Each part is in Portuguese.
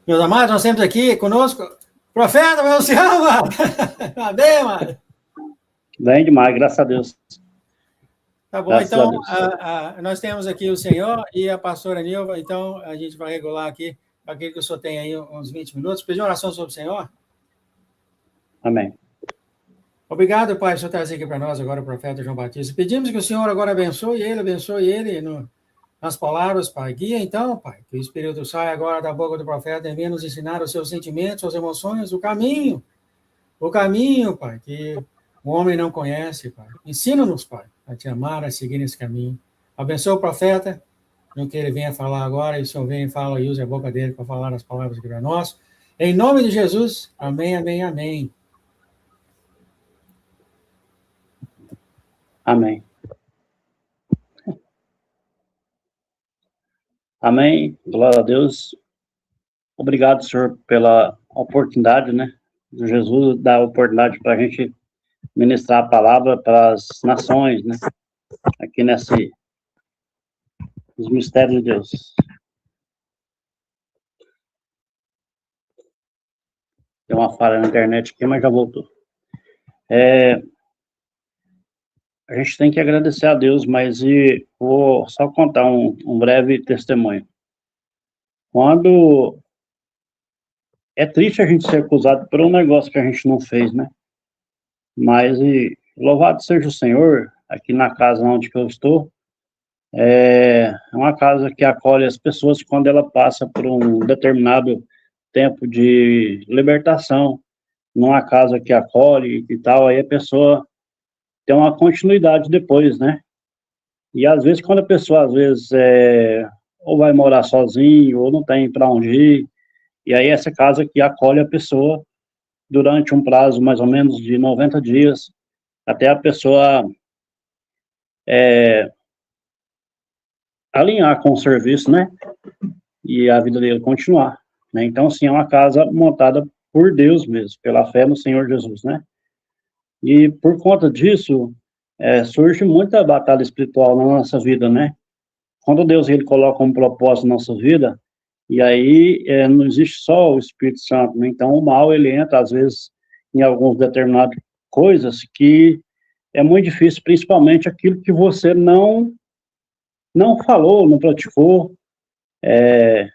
Meus amados, nós temos aqui conosco profeta, meu senhor, mano. Amém, mano. Bem demais, graças a Deus. Tá bom, graças então nós temos aqui o senhor e a pastora Nilva, então a gente vai regular aqui, para aquele que o senhor tem aí uns 20 minutos. Pedir uma oração sobre o senhor? Amém. Obrigado, Pai, por o senhor trazer aqui para nós agora o profeta João Batista. Pedimos que o senhor agora abençoe ele nas palavras, Pai. Guia então, Pai, que o Espírito saia agora da boca do profeta e venha nos ensinar os seus sentimentos, suas emoções, o caminho, Pai, que o homem não conhece, Pai. Ensina-nos, Pai, a te amar, a seguir nesse caminho. Abençoa o profeta, no que ele venha falar agora, e o senhor venha e fala e use a boca dele para falar as palavras aqui para nós. Em nome de Jesus, amém, amém, amém. Amém. Amém. Glória a Deus. Obrigado, Senhor, pela oportunidade, né? Jesus dá a oportunidade para a gente ministrar a palavra para as nações, né? Aqui nos mistérios de Deus. Tem uma falha na internet aqui, mas já voltou. A gente tem que agradecer a Deus, mas vou só contar um breve testemunho. Quando é triste a gente ser acusado por um negócio que a gente não fez, né? Mas louvado seja o Senhor, aqui na casa onde eu estou, é uma casa que acolhe as pessoas quando ela passa por um determinado tempo de libertação, numa casa que acolhe e tal, aí a pessoa tem uma continuidade depois, né? E às vezes, quando a pessoa, ou vai morar sozinho, ou não tem para onde ir, e aí essa casa que acolhe a pessoa durante um prazo mais ou menos de 90 dias, até a pessoa alinhar com o serviço, né? E a vida dele continuar, né? Então, assim, é uma casa montada por Deus mesmo, pela fé no Senhor Jesus, né? E por conta disso, surge muita batalha espiritual na nossa vida, né? Quando Deus ele coloca um propósito na nossa vida, e aí não existe só o Espírito Santo, né? Então o mal ele entra às vezes em algumas determinadas coisas que é muito difícil, principalmente aquilo que você não falou, não praticou, é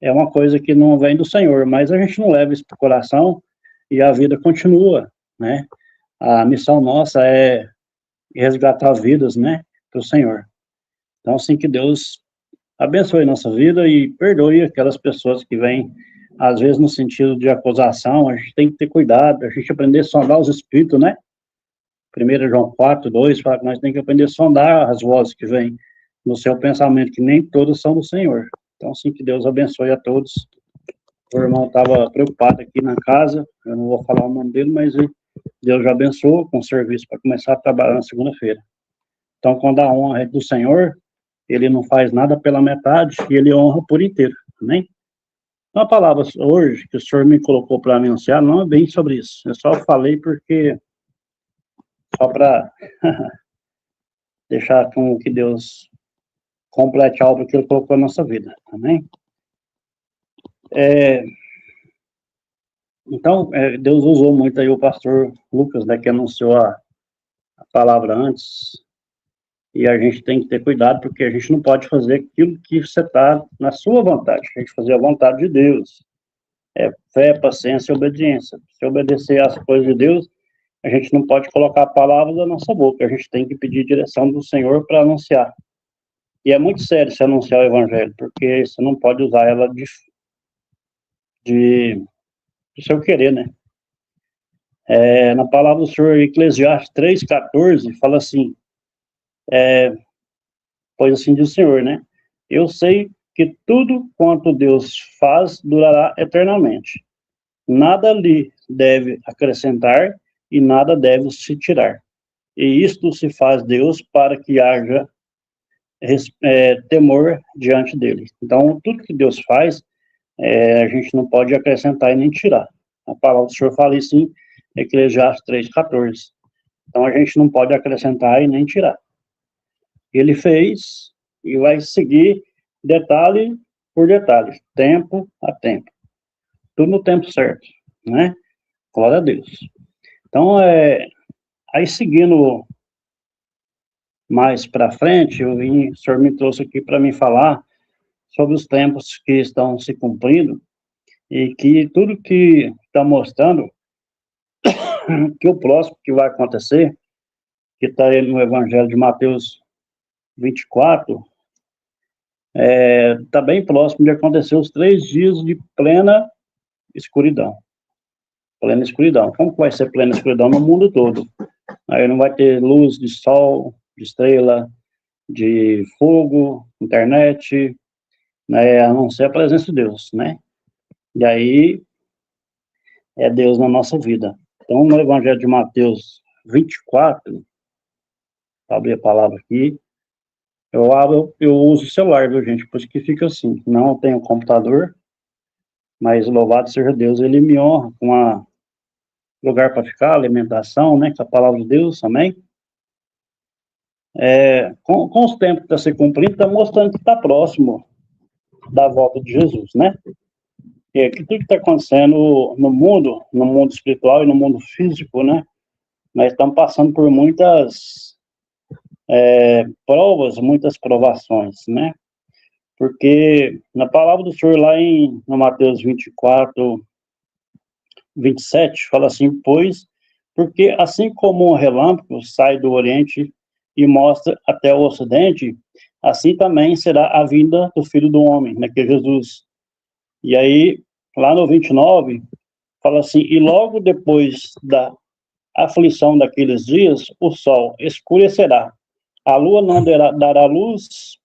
uma coisa que não vem do Senhor, mas a gente não leva isso para o coração e a vida continua, né? A missão nossa é resgatar vidas, né, para o Senhor. Então, assim, que Deus abençoe nossa vida e perdoe aquelas pessoas que vêm, às vezes, no sentido de acusação. A gente tem que ter cuidado, a gente aprender a sondar os espíritos, né? 1 João 4:2 fala que nós temos que aprender a sondar as vozes que vêm no seu pensamento, que nem todas são do Senhor. Então, assim, que Deus abençoe a todos. O irmão estava preocupado aqui na casa, eu não vou falar o nome dele, mas Deus já abençoou com o serviço para começar a trabalhar na segunda-feira. Então, quando a honra é do Senhor, ele não faz nada pela metade e ele honra por inteiro, amém? Uma palavra hoje que o Senhor me colocou para anunciar não é bem sobre isso. Eu só falei porque só para deixar com que Deus complete algo que ele colocou na nossa vida, amém? Então, Deus usou muito aí o pastor Lucas, né, que anunciou a palavra antes, e a gente tem que ter cuidado, porque a gente não pode fazer aquilo que você está na sua vontade, a gente fazer a vontade de Deus. Fé, paciência e obediência. Se obedecer às coisas de Deus, a gente não pode colocar palavras na nossa boca, a gente tem que pedir direção do Senhor para anunciar. E é muito sério se anunciar o evangelho, porque você não pode usar ela de seu querer, né? Na palavra do Senhor, Eclesiastes 3:14, fala assim, pois assim diz o Senhor, né? Eu sei que tudo quanto Deus faz durará eternamente. Nada lhe deve acrescentar e nada deve se tirar. E isto se faz Deus para que haja temor diante dele. Então, tudo que Deus faz, a gente não pode acrescentar e nem tirar. A palavra do Senhor fala isso em Eclesiastes 3:14. Então, a gente não pode acrescentar e nem tirar. Ele fez e vai seguir. Detalhe, por detalhes, tempo a tempo. Tudo no tempo certo, né? Glória a Deus. Então, aí seguindo mais para frente, o senhor me trouxe aqui para me falar sobre os tempos que estão se cumprindo e que tudo que está mostrando que o próximo que vai acontecer, que está no Evangelho de Mateus 24, está bem próximo de acontecer os 3 dias de plena escuridão. Plena escuridão. Como que vai ser plena escuridão no mundo todo? Aí não vai ter luz de sol, de estrela, de fogo, internet, né, a não ser a presença de Deus, né? E aí é Deus na nossa vida. Então, no Evangelho de Mateus 24, vou abrir a palavra aqui, eu uso o celular, viu, gente? Por isso que fica assim. Não tenho computador, mas louvado seja Deus, ele me honra com lugar para ficar, alimentação, né? Com a palavra de Deus, amém? Com os tempos que está se cumprindo, está mostrando que está próximo da volta de Jesus, né? E tudo que está acontecendo no mundo espiritual e no mundo físico, né? Nós estamos passando por muitas provas, muitas provações, né? Porque na palavra do Senhor lá no Mateus 24, 27, fala assim, porque assim como um relâmpago sai do Oriente e mostra até o Ocidente, assim também será a vinda do Filho do Homem, né, que é Jesus. E aí, lá no 29, fala assim, e logo depois da aflição daqueles dias, o sol escurecerá, a lua não dará luz,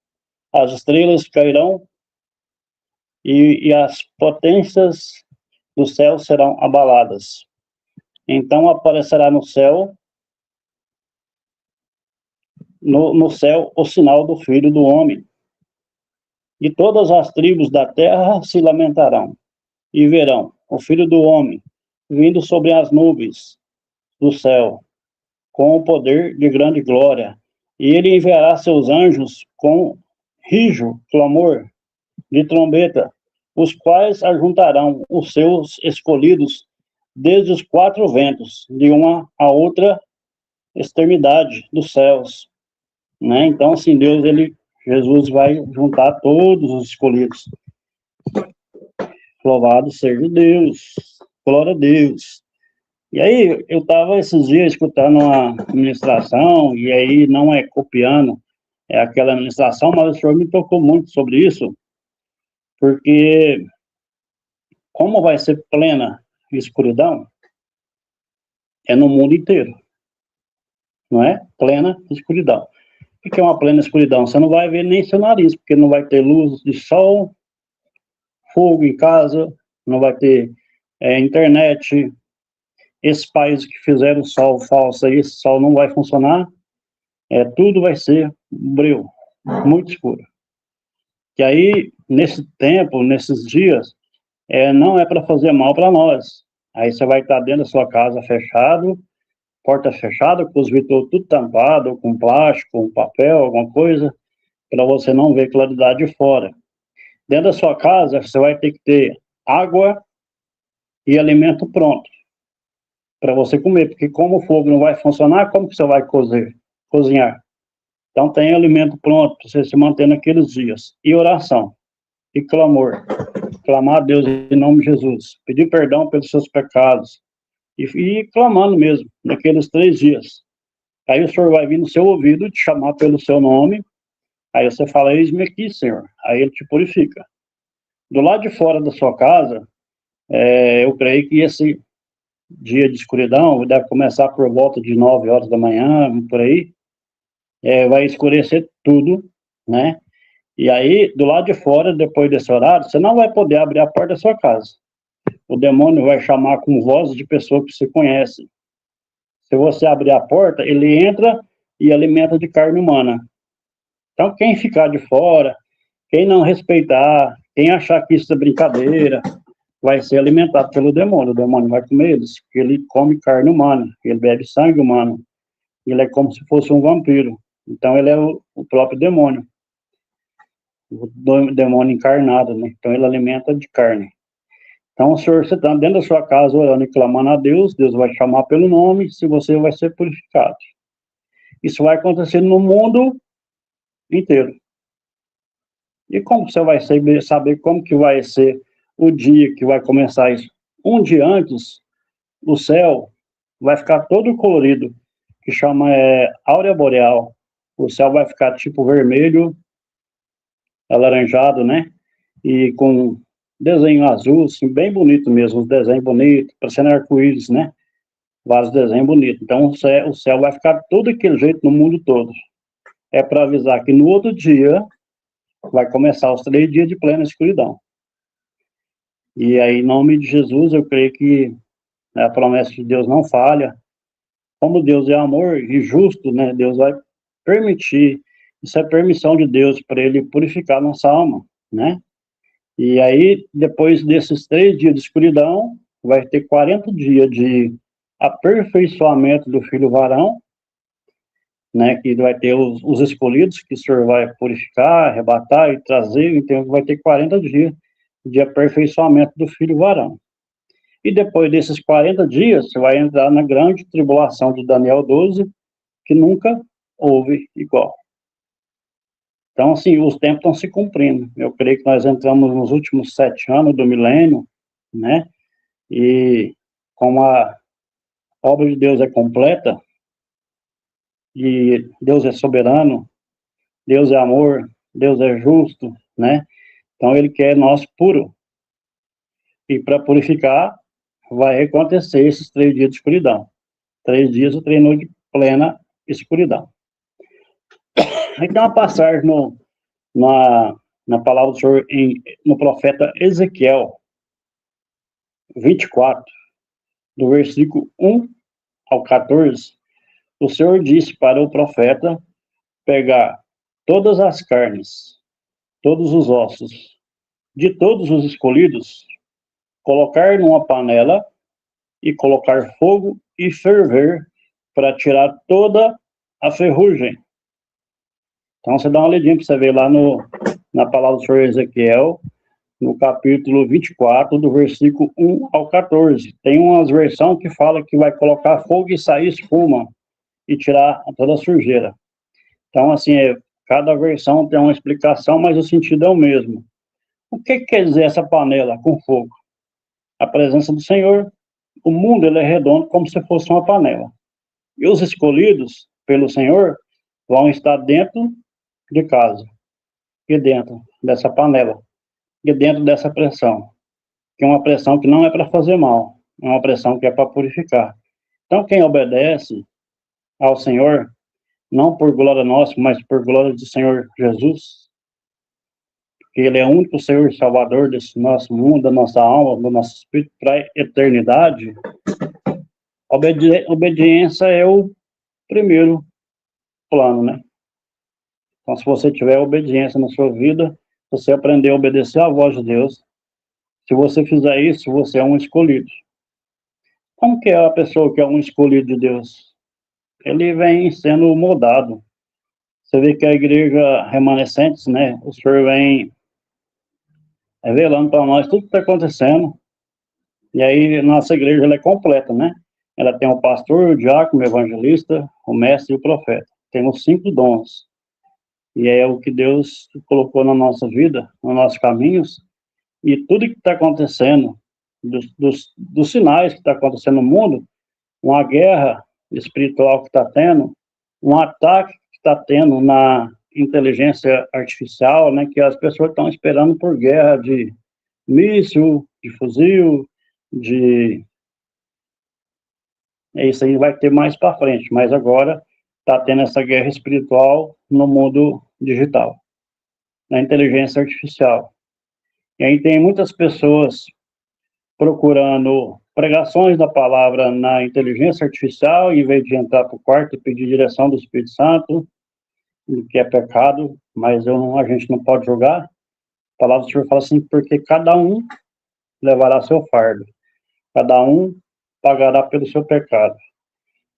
as estrelas cairão e as potências do céu serão abaladas. Então aparecerá no céu o sinal do Filho do Homem. E todas as tribos da terra se lamentarão e verão o Filho do Homem vindo sobre as nuvens do céu com o poder de grande glória. E ele enviará seus anjos com rijo, clamor de trombeta, os quais ajuntarão os seus escolhidos desde os 4 ventos, de uma a outra extremidade dos céus, né? Então, assim, Jesus vai juntar todos os escolhidos. Louvado seja Deus, glória a Deus. E aí, eu estava esses dias escutando uma ministração, e aí não é copiando aquela ministração, mas o senhor me tocou muito sobre isso, porque como vai ser plena escuridão, é no mundo inteiro, não é? Plena escuridão. O que é uma plena escuridão? Você não vai ver nem seu nariz, porque não vai ter luz de sol, fogo em casa, não vai ter internet. Esses países que fizeram sol falso aí, esse sol não vai funcionar, tudo vai ser breu, muito escuro. Que aí, nesse tempo, nesses dias, não é para fazer mal para nós. Aí você vai estar dentro da sua casa fechado, porta fechada, com os vidros tudo tampado, com plástico, com papel, alguma coisa, para você não ver claridade de fora. Dentro da sua casa, você vai ter que ter água e alimento pronto para você comer, porque como o fogo não vai funcionar, como que você vai cozinhar? Então tem alimento pronto para você se manter naqueles dias. E oração, e clamor. Clamar a Deus em nome de Jesus. Pedir perdão pelos seus pecados. E clamando mesmo, naqueles 3 dias. Aí o Senhor vai vir no seu ouvido, te chamar pelo seu nome. Aí você fala, eis-me aqui, Senhor. Aí ele te purifica. Do lado de fora da sua casa, eu creio que esse dia de escuridão deve começar por volta de 9 horas da manhã, por aí. Vai escurecer tudo, né? E aí, do lado de fora, depois desse horário, você não vai poder abrir a porta da sua casa. O demônio vai chamar com voz de pessoa que você conhece. Se você abrir a porta, ele entra e alimenta de carne humana. Então, quem ficar de fora, quem não respeitar, quem achar que isso é brincadeira, vai ser alimentado pelo demônio. O demônio vai comer eles, porque ele come carne humana, ele bebe sangue humano. Ele é como se fosse um vampiro. Então, ele é o próprio demônio. o demônio encarnado, né? Então ele alimenta de carne. Então, o senhor, você está dentro da sua casa orando e clamando a Deus, Deus vai te chamar pelo nome, se você vai ser purificado. Isso vai acontecer no mundo inteiro. E como você vai saber como que vai ser o dia que vai começar isso? Um dia antes, o céu vai ficar todo colorido, que chama áurea boreal. O céu vai ficar tipo vermelho, alaranjado, né? E com desenho azul, assim, bem bonito mesmo, os desenhos bonitos, parecendo arco-íris, né? Vários desenhos bonitos. Então, o céu vai ficar todo aquele jeito no mundo todo. É para avisar que no outro dia vai começar os 3 dias de plena escuridão. E aí, em nome de Jesus, eu creio que a promessa de Deus não falha. Como Deus é amor e justo, né? Deus vai permitir, isso é permissão de Deus para ele purificar nossa alma, né? E aí, depois desses 3 dias de escuridão, vai ter 40 dias de aperfeiçoamento do filho varão, né, que vai ter os escolhidos, que o Senhor vai purificar, arrebatar e trazer, então vai ter 40 dias de aperfeiçoamento do filho varão. E depois desses 40 dias, você vai entrar na grande tribulação de Daniel 12, que nunca houve igual. Então, assim, os tempos estão se cumprindo. Eu creio que nós entramos nos últimos 7 anos do milênio, né, e como a obra de Deus é completa, e Deus é soberano, Deus é amor, Deus é justo, né? Então ele quer nós puro. E para purificar, vai acontecer esses 3 dias de escuridão. 3 dias ou 3 noites de plena escuridão. Aí tem uma passagem na palavra do Senhor no profeta Ezequiel 24, do versículo 1 ao 14. O Senhor disse para o profeta pegar todas as carnes, todos os ossos, de todos os escolhidos, colocar numa panela e colocar fogo e ferver para tirar toda a ferrugem. Então você dá uma olhadinha para você ver lá na palavra do Senhor Ezequiel, no capítulo 24, do versículo 1 ao 14. Tem umas versões que fala que vai colocar fogo e sair espuma e tirar toda a sujeira. Então, assim, cada versão tem uma explicação, mas o sentido é o mesmo. O que quer dizer essa panela com fogo? A presença do Senhor. O mundo ele é redondo como se fosse uma panela. E os escolhidos pelo Senhor vão estar dentro de casa, e dentro dessa panela, e dentro dessa pressão, que é uma pressão que não é para fazer mal, é uma pressão que é para purificar. Então, quem obedece ao Senhor, não por glória nossa, mas por glória do Senhor Jesus, que Ele é o único Senhor e Salvador desse nosso mundo, da nossa alma, do nosso espírito para a eternidade, obediência é o primeiro plano, né? Então, se você tiver obediência na sua vida, você aprender a obedecer à voz de Deus, se você fizer isso, você é um escolhido. Como que é a pessoa que é um escolhido de Deus? Ele vem sendo moldado. Você vê que a igreja remanescentes, né? O Senhor vem revelando para nós tudo que está acontecendo. E aí, nossa igreja ela é completa, né? Ela tem o pastor, o diácono, o evangelista, o mestre e o profeta. Tem os 5 dons. E é o que Deus colocou na nossa vida, nos nossos caminhos. E tudo que está acontecendo, dos sinais que está acontecendo no mundo, uma guerra espiritual que está tendo, um ataque que está tendo na inteligência artificial, né, que as pessoas estão esperando por guerra de míssil, de fuzil, isso aí vai ter mais para frente, mas agora está tendo essa guerra espiritual no mundo digital, na inteligência artificial. E aí tem muitas pessoas procurando pregações da palavra na inteligência artificial, em vez de entrar para o quarto e pedir direção do Espírito Santo, que é pecado, mas a gente não pode julgar. A palavra do Senhor fala assim, porque cada um levará seu fardo, cada um pagará pelo seu pecado.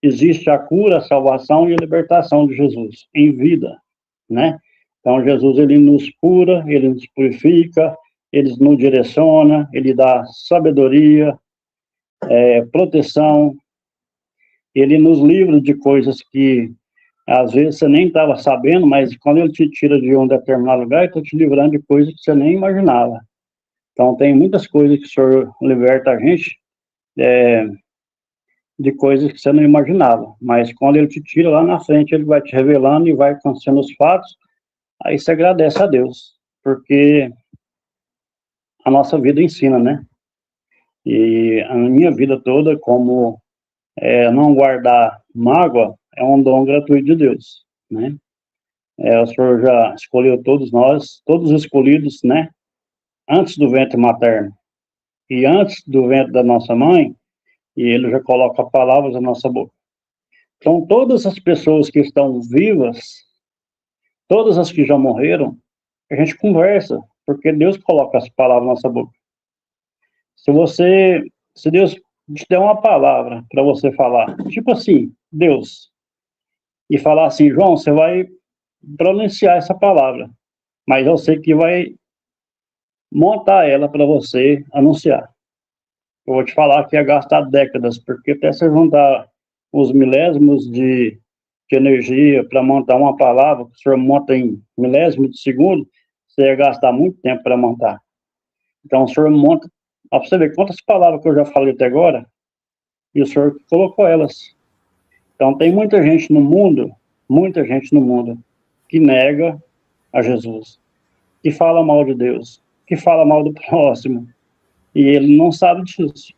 Existe a cura, a salvação e a libertação de Jesus em vida, né? Então, Jesus, ele nos cura, ele nos purifica, ele nos direciona, ele dá sabedoria, proteção, ele nos livra de coisas que, às vezes, você nem estava sabendo, mas quando ele te tira de um determinado lugar, ele está te livrando de coisas que você nem imaginava. Então, tem muitas coisas que o Senhor liberta a gente, de coisas que você não imaginava, mas quando ele te tira lá na frente, ele vai te revelando e vai acontecendo os fatos, aí você agradece a Deus, porque a nossa vida ensina, né? E a minha vida toda, como não guardar mágoa, é um dom gratuito de Deus, né? O Senhor já escolheu todos nós, todos escolhidos, né? Antes do ventre materno e antes do ventre da nossa mãe, e ele já coloca palavras na nossa boca. Então, todas as pessoas que estão vivas, todas as que já morreram, a gente conversa, porque Deus coloca as palavras na nossa boca. Se Deus te der uma palavra para você falar, tipo assim, Deus, e falar assim, João, você vai pronunciar essa palavra, mas eu sei que vai montar ela para você anunciar. Eu vou te falar que ia gastar décadas, porque até você juntar os milésimos de energia para montar uma palavra, que o senhor monta em milésimos de segundo, você ia gastar muito tempo para montar. Então, o senhor monta, para você ver quantas palavras que eu já falei até agora, e o senhor colocou elas. Então, tem muita gente no mundo, que nega a Jesus, que fala mal de Deus, que fala mal do próximo, e ele não sabe disso.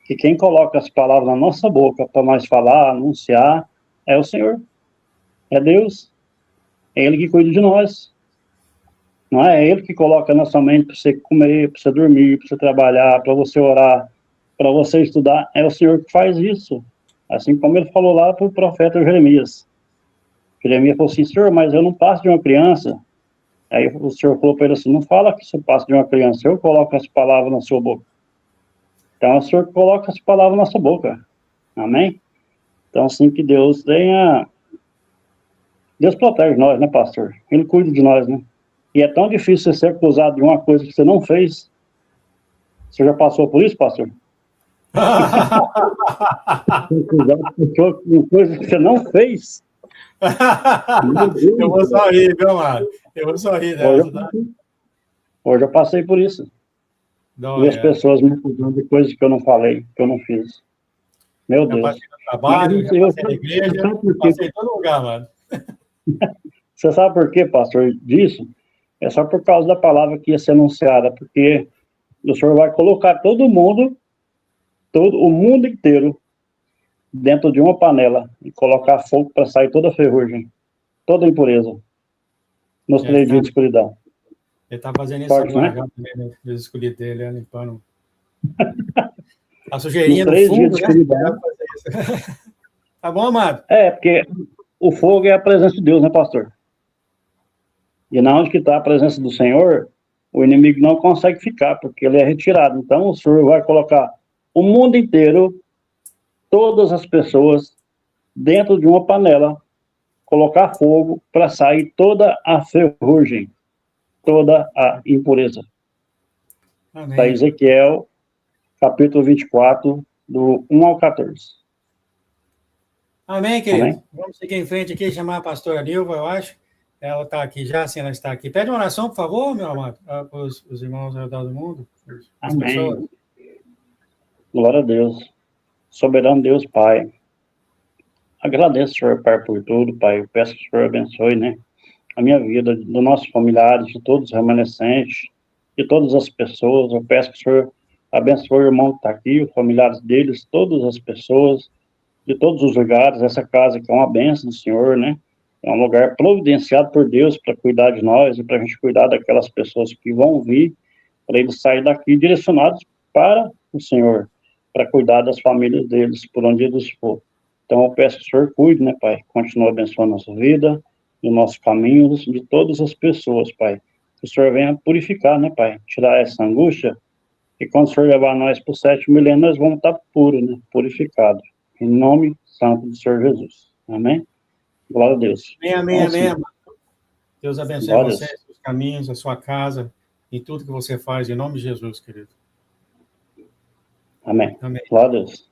Que quem coloca as palavras na nossa boca para nós falar, anunciar, é o Senhor, é Deus, é Ele que cuida de nós. Não é Ele que coloca na sua mente para você comer, para você dormir, para você trabalhar, para você orar, para você estudar, é o Senhor que faz isso. Assim como Ele falou lá para o profeta Jeremias. Jeremias falou assim, Senhor, mas eu não passo de uma criança. Aí o Senhor falou para ele assim, não fala que você passa de uma criança, eu coloco as palavras na sua boca. Então, o Senhor coloca as palavras na nossa boca. Amém? Então, assim que Deus tenha... Deus protege nós, né, pastor? Ele cuida de nós, né? E é tão difícil você ser acusado de uma coisa que você não fez. Você já passou por isso, pastor? Acusado por uma coisa que você não fez. Eu vou só rir, viu, mano? Eu vou só rir dessa, tá? Hoje eu passei por isso. E as pessoas me acusando de coisas que eu não falei, que eu não fiz. Meu Deus. Passei no trabalho, já passei na igreja, passei em todo lugar, mano. Você sabe por quê, pastor, disso? É só por causa da palavra que ia ser anunciada, porque o Senhor vai colocar todo o mundo inteiro, dentro de uma panela, e colocar fogo para sair toda a ferrugem, toda a impureza, nos 3 dias de escuridão. Ele está fazendo isso agora, né? Também, né? Deus escolhido dele, limpando a sujeirinha no fundo, né? Tá bom, amado? Porque o fogo é a presença de Deus, né, pastor? E na onde que está a presença do Senhor, o inimigo não consegue ficar, porque ele é retirado. Então, o Senhor vai colocar o mundo inteiro, todas as pessoas, dentro de uma panela, colocar fogo para sair toda a ferrugem, toda a impureza. Amém. Da Ezequiel, capítulo 24, do 1 ao 14. Amém, querido. Amém? Vamos seguir em frente aqui, chamar a pastora Nilva, eu acho. Ela está aqui já, sim, ela está aqui. Pede uma oração, por favor, meu amado, para os irmãos ao redor do mundo, as Amém. pessoas. Glória a Deus. Soberano Deus, Pai. Agradeço, Senhor, Pai, por tudo, Pai. Eu peço que o Senhor abençoe, né, a minha vida, dos nossos familiares, de todos os remanescentes, de todas as pessoas. Eu peço que o Senhor abençoe o irmão que está aqui, os familiares deles, todas as pessoas, de todos os lugares. Essa casa que é uma bênção do Senhor, né? É um lugar providenciado por Deus para cuidar de nós e para a gente cuidar daquelas pessoas que vão vir, para eles saírem daqui direcionados para o Senhor, para cuidar das famílias deles, por onde eles for. Então, eu peço que o Senhor cuide, né, Pai? Continue abençoando a nossa vida, os nossos caminhos, de todas as pessoas, Pai. Que o Senhor venha purificar, né, Pai? Tirar essa angústia, e quando o Senhor levar nós para o 7º milênio, nós vamos estar puros, né? Purificados. Em nome santo do Senhor Jesus. Amém? Glória a Deus. Amém, amém, amém. Deus abençoe Glória a você, Deus. seus caminhos, a sua casa, e tudo que você faz, em nome de Jesus, querido. Amém. Amém. Glória a Deus.